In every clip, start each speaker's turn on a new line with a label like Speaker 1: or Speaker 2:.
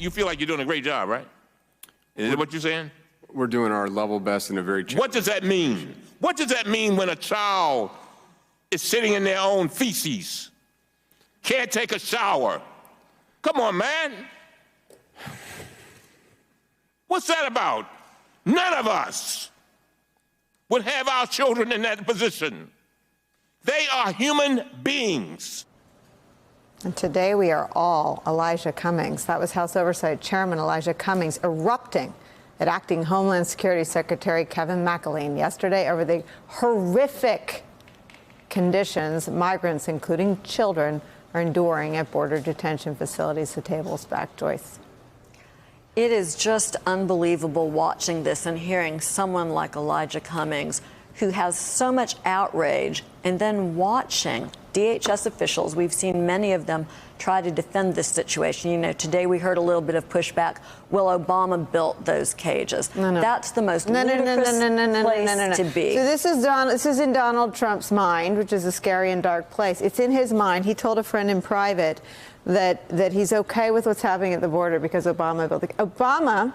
Speaker 1: you feel like you're doing a great job, right? Is that what you're saying?
Speaker 2: We're doing our level best in a very
Speaker 1: What does that mean? What does that mean when a child is sitting in their own feces, can't take a shower? Come on, man. What's that about? None of us would have our children in that position. They are human beings.
Speaker 3: And today we are all Elijah Cummings. That was House Oversight Chairman Elijah Cummings erupting at Acting Homeland Security Secretary Kevin McAleen yesterday over the horrific conditions migrants, including children, are enduring at border detention facilities. The table's back. Joyce.
Speaker 4: It is just unbelievable watching this and hearing someone like Elijah Cummings, who has so much outrage, and then watching DHS officials, we've seen many of them try to defend this situation. You know, today we heard a little bit of pushback. Well, Obama built those cages. No. That's the most ludicrous place to be.
Speaker 3: So this is in Donald Trump's mind, which is a scary and dark place. It's in his mind. He told a friend in private that he's okay with what's happening at the border because Obama built it. Obama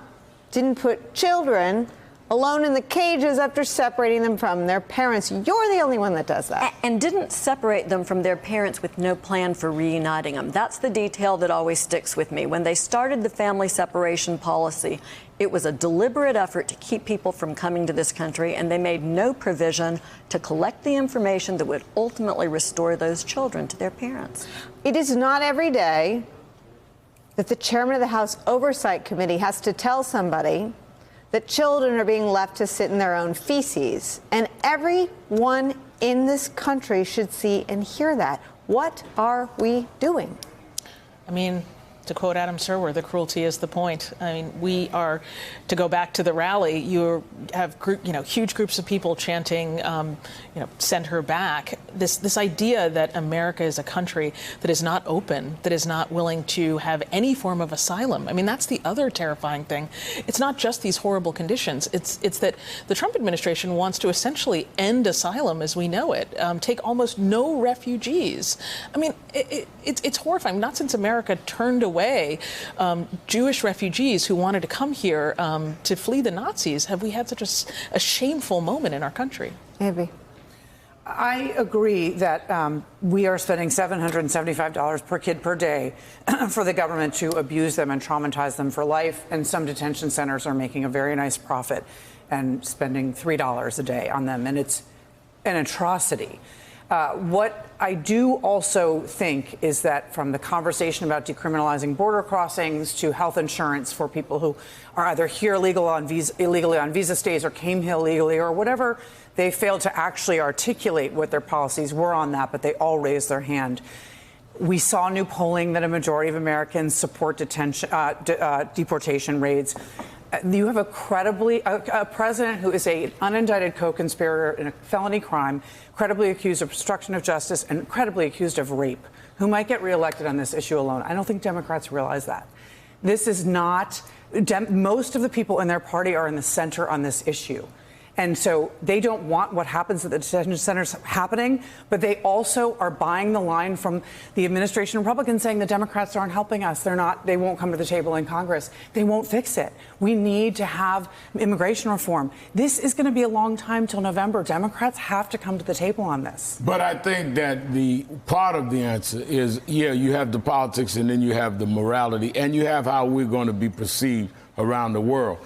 Speaker 3: didn't put children alone in the cages after separating them from their parents. You're the only one that does that.
Speaker 4: And didn't separate them from their parents with no plan for reuniting them. That's the detail that always sticks with me. When they started the family separation policy, it was a deliberate effort to keep people from coming to this country, and they made no provision to collect the information that would ultimately restore those children to their parents.
Speaker 3: It is not every day that the chairman of the House Oversight Committee has to tell somebody that children are being left to sit in their own feces. And everyone in this country should see and hear that. What are we doing?
Speaker 5: I mean, to quote Adam Serwer, the cruelty is the point. I mean, we are, to go back to the rally, you have huge groups of people chanting, send her back. This idea that America is a country that is not open, that is not willing to have any form of asylum. I mean, that's the other terrifying thing. It's not just these horrible conditions. It's that the Trump administration wants to essentially end asylum as we know it, take almost no refugees. I mean, it's horrifying. Not since America turned away Jewish refugees who wanted to come here to flee the Nazis have we had such a shameful moment in our country.
Speaker 3: Maybe.
Speaker 6: I agree that we are spending $775 per kid per day for the government to abuse them and traumatize them for life. And some detention centers are making a very nice profit and spending $3 a day on them. And it's an atrocity. What I do also think is that from the conversation about decriminalizing border crossings to health insurance for people who are either here illegally on visa stays or came here illegally or whatever, they failed to actually articulate what their policies were on that, but they all raised their hand. We saw new polling that a majority of Americans support deportation raids. You have a president who is an unindicted co-conspirator in a felony crime, credibly accused of obstruction of justice and credibly accused of rape, who might get reelected on this issue alone. I don't think Democrats realize that. This is not, most of the people in their party are in the center on this issue. And so they don't want what happens at the detention centers happening, but they also are buying the line from the administration Republicans saying the Democrats aren't helping us. They won't come to the table in Congress. They won't fix it. We need to have immigration reform. This is going to be a long time till November. Democrats have to come to the table on this.
Speaker 7: But I think that the part of the answer is, you have the politics and then you have the morality and you have how we're going to be perceived around the world.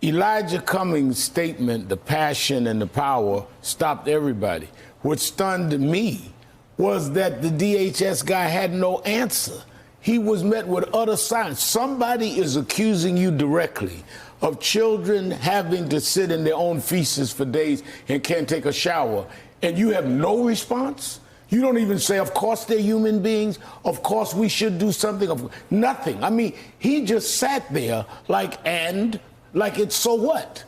Speaker 7: Elijah Cummings' statement, the passion and the power, stopped everybody. What stunned me was that the DHS guy had no answer. He was met with utter silence. Somebody is accusing you directly of children having to sit in their own feces for days and can't take a shower, and you have no response? You don't even say, of course they're human beings, of course we should do something, nothing. I mean, he just sat there like it's so what?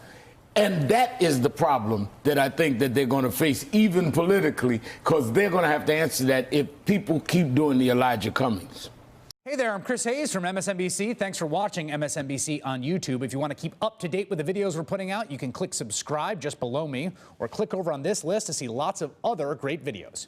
Speaker 7: And that is the problem that I think that they're going to face, even politically, because they're going to have to answer that if people keep doing the Elijah Cummings.
Speaker 8: Hey there, I'm Chris Hayes from MSNBC. Thanks for watching MSNBC on YouTube. If you want to keep up to date with the videos we're putting out, you can click subscribe just below me or click over on this list to see lots of other great videos.